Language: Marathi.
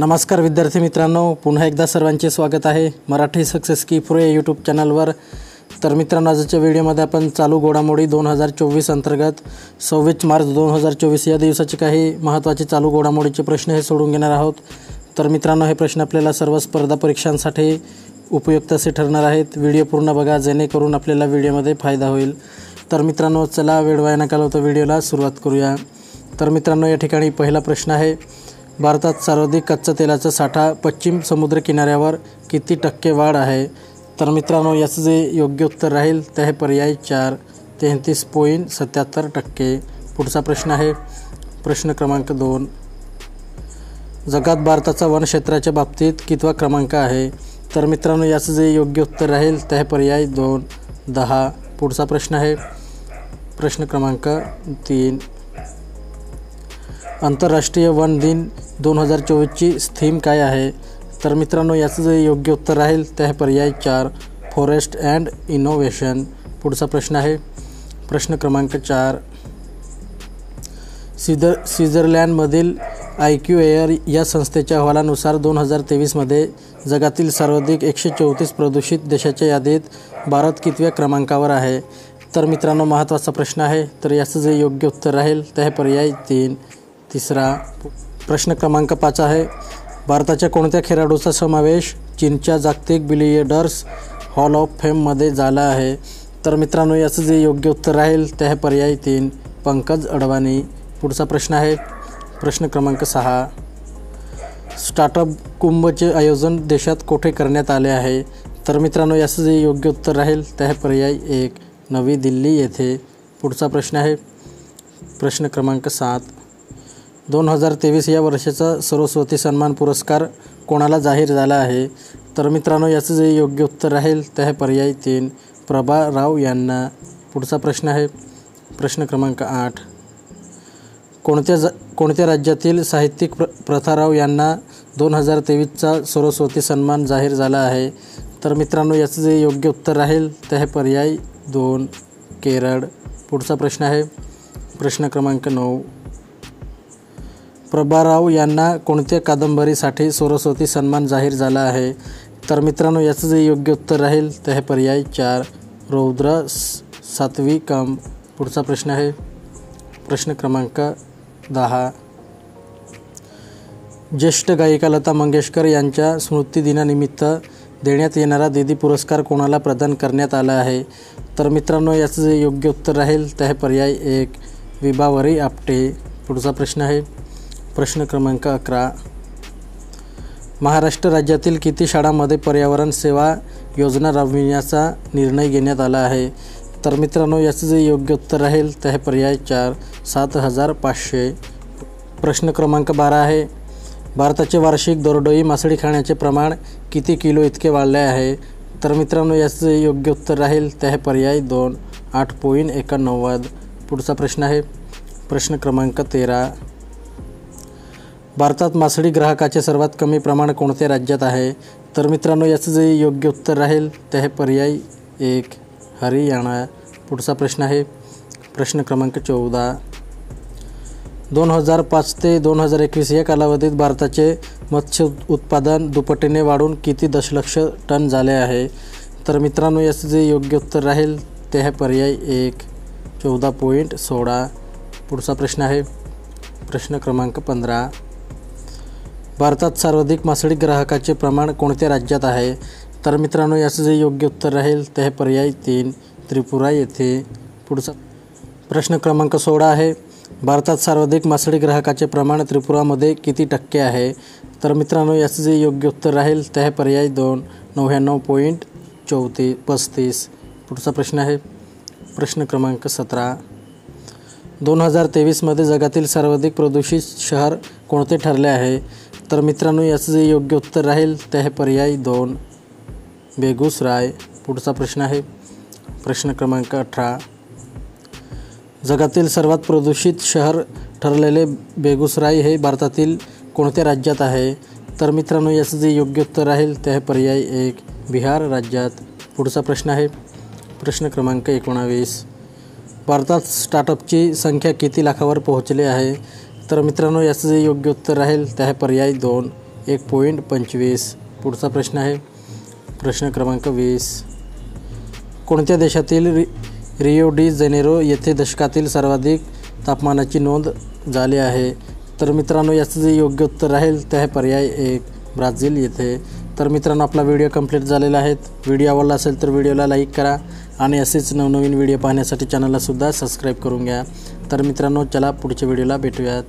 नमस्कार विद्यार्थी मित्रांनो, पुन्हा एकदा सर्वांचे स्वागत आहे मराठी सक्सेस की फॉर यूट्यूब चॅनलवर। तर मित्रांनो, आजच्या व्हिडिओमध्ये आपण चालू घडामोडी 2024 अंतर्गत 26 मार्च 2024 या दिवसाचे काही महत्त्वाचे चालू घडामोडीचे प्रश्न हे सोडून घेणार आहोत। तर मित्रांनो, हे प्रश्न आपल्याला सर्व स्पर्धा परीक्षांसाठी उपयुक्त असे ठरणार आहेत। व्हिडिओ पूर्ण बघा जेणेकरून आपल्याला व्हिडिओमध्ये फायदा होईल। तर मित्रांनो, चला वेळ वाया न घालवता व्हिडिओला सुरुवात करूया। तर मित्रांनो, या ठिकाणी पहिला प्रश्न आहे, भारतात सर्वाधिक कच्चा तेलाचा साठा पश्चिम समुद्र किनाऱ्यावर किती टक्के वाढ आहे? तर मित्रांनो, याचं जे योग्य उत्तर राहील ते आहे पर्याय 4, 33.77%। पुढचा प्रश्न आहे प्रश्न क्रमांक 2, जगात भारताचा वनक्षेत्राच्या बाबतीत कितवा क्रमांक आहे? तर मित्रांनो, याचं जे योग्य उत्तर राहील ते आहे पर्याय 2, 10। पुढचा प्रश्न आहे प्रश्न क्रमांक 3, आंतरराष्ट्रीय वन दिन 2024ची थीम काय आहे? तर मित्रांनो, याचं जे योग्य उत्तर राहील ते आहे पर्याय 4, फॉरेस्ट अँड इनोव्हेशन। पुढचा प्रश्न आहे प्रश्न क्रमांक 4, स्वित्झर्लंडमधील IQ एअर या संस्थेच्या अहवालानुसार 2023मध्ये जगातील सर्वाधिक 134 प्रदूषित देशाच्या यादीत भारत कितव्या क्रमांकावर आहे? तर मित्रांनो, महत्त्वाचा प्रश्न आहे। तर याचं जे योग्य उत्तर राहील ते आहे पर्याय 3, 3रा। प्रश्न क्रमांक 5 आहे, भारताच्या कोणत्या खेळाडूचा समावेश चीनच्या जागतिक बिलियर्डर्स हॉल ऑफ फेममध्ये झाला आहे? तर मित्रांनो, याचं जे योग्य उत्तर राहील ते आहे पर्याय 3, पंकज अडवाणी। पुढचा प्रश्न आहे प्रश्न क्रमांक 6, स्टार्टअप कुंभचे आयोजन देशात कोठे करण्यात आले आहे? तर मित्रांनो, याचं जे योग्य उत्तर राहील ते आहे पर्याय 1, नवी दिल्ली येथे। पुढचा प्रश्न आहे प्रश्न क्रमांक 7, 2023 या वर्षाचा सरस्वती सन्मान पुरस्कार कोणाला जाहीर झाला आहे? तर मित्रांनो, याचं जे योग्य उत्तर राहील ते आहे पर्याय 3, प्रभा राव यांना। पुढचा प्रश्न आहे प्रश्न क्रमांक 8, कोणत्या राज्यातील साहित्यिक प्रथाराव यांना 2023चा सरस्वती सन्मान जाहीर झाला आहे? तर मित्रांनो, याचं जे योग्य उत्तर राहील ते आहे पर्याय 2, केरळ। पुढचा प्रश्न आहे प्रश्न क्रमांक 9, प्रभाराव यांना कोणत्या कादंबरीसाठी सरस्वती सन्मान जाहीर झाला आहे? तर मित्रांनो, याचं जे योग्य उत्तर राहील ते आहे पर्याय 4, रौद्र सात्विकम। पुढचा प्रश्न आहे प्रश्न क्रमांक 10, ज्येष्ठ गायिका लता मंगेशकर यांच्या स्मृतिदिनानिमित्त देण्यात येणारा दीदी पुरस्कार कोणाला प्रदान करण्यात आला आहे? तर मित्रांनो, याचं जे योग्य उत्तर राहील ते आहे पर्याय 1, विभावरी आपटे। पुढचा प्रश्न आहे प्रश्न क्रमांक 11, महाराष्ट्र राज्यातील किती शाळांमध्ये पर्यावरण सेवा योजना राबविण्याचा निर्णय घेण्यात आला आहे? तर मित्रांनो, याचं जे योग्य उत्तर राहील ते आहे पर्याय 4, 7500। प्रश्न क्रमांक 12 आहे, भारताचे वार्षिक दरडोई मासळी खाण्याचे प्रमाण किती किलो इतके वाढले आहे? तर मित्रांनो, याचं जे योग्य उत्तर राहील ते आहे पर्याय 2, 8.91। पुढचा प्रश्न आहे प्रश्न क्रमांक 13, भारतात मासळी ग्राहकाचे सर्वात कमी प्रमाण कोणत्या राज्यात आहे? तर मित्रांनो, याचं जे योग्य उत्तर राहील ते आहे पर्याय 1, हरियाणा। पुढचा प्रश्न आहे प्रश्न क्रमांक 14, 2005 ते 2021 या कालावधीत भारताचे मत्स्य उत्पादन दुपटीने वाढून किती दशलक्ष टन झाले आहे? तर मित्रांनो, याचं जे योग्य उत्तर राहील ते आहे पर्याय 1, 14.16। पुढचा प्रश्न आहे प्रश्न क्रमांक 15, भारतात सर्वाधिक मासळी ग्राहकाचे प्रमाण कोणत्या राज्यात आहे? तर मित्रांनो, याचं जे योग्य उत्तर राहील ते आहे पर्याय 3, त्रिपुरा येथे। पुढचा प्रश्न क्रमांक 16 आहे, भारतात सर्वाधिक मासळी ग्राहकाचे प्रमाण त्रिपुरामध्ये किती टक्के आहे? तर मित्रांनो, याचं जे योग्य उत्तर राहील ते आहे पर्याय 2, 99.35। पुढचा प्रश्न आहे प्रश्न क्रमांक 17, 2023मध्ये जगातील सर्वाधिक प्रदूषित शहर कोणते ठरले आहे? तर मित्रांनो, याचं जे योग्य उत्तर राहील ते आहे पर्याय 2, बेगुसराय। पुढचा प्रश्न आहे प्रश्न क्रमांक 18, जगातील सर्वात प्रदूषित शहर ठरलेले बेगुसराय हे भारतातील कोणत्या राज्यात आहे? तर मित्रांनो, याचं जे योग्य उत्तर राहील ते आहे पर्याय 1, बिहार राज्यात। पुढचा प्रश्न आहे प्रश्न क्रमांक 19, भारतात स्टार्टअपची संख्या किती लाखावर पोहोचली आहे? तर मित्रांनो, याचं जे योग्य उत्तर राहील ते आहे पर्याय 2, 1.25. पुढचा प्रश्न आहे प्रश्न क्रमांक 20. कोणत्या देशातील रिओ डी जेनेरो येथे दशकातील सर्वाधिक तापमानाची नोंद झाली आहे? तर मित्रांनो, याचं जे योग्य उत्तर राहील ते आहे पर्याय 1, ब्राझील येथे. तर मित्रांनो, आपला व्हिडिओ कंप्लीट झालेला आहे. व्हिडिओ आवडला असेल तर व्हिडिओला लाईक करा आणि असेच नवनवीन व्हिडिओ पाहण्यासाठी चॅनलला सुद्धा सबस्क्राईब करून घ्या. तर मित्रांनो, चला पुढच्या व्हिडिओला भेटूयात.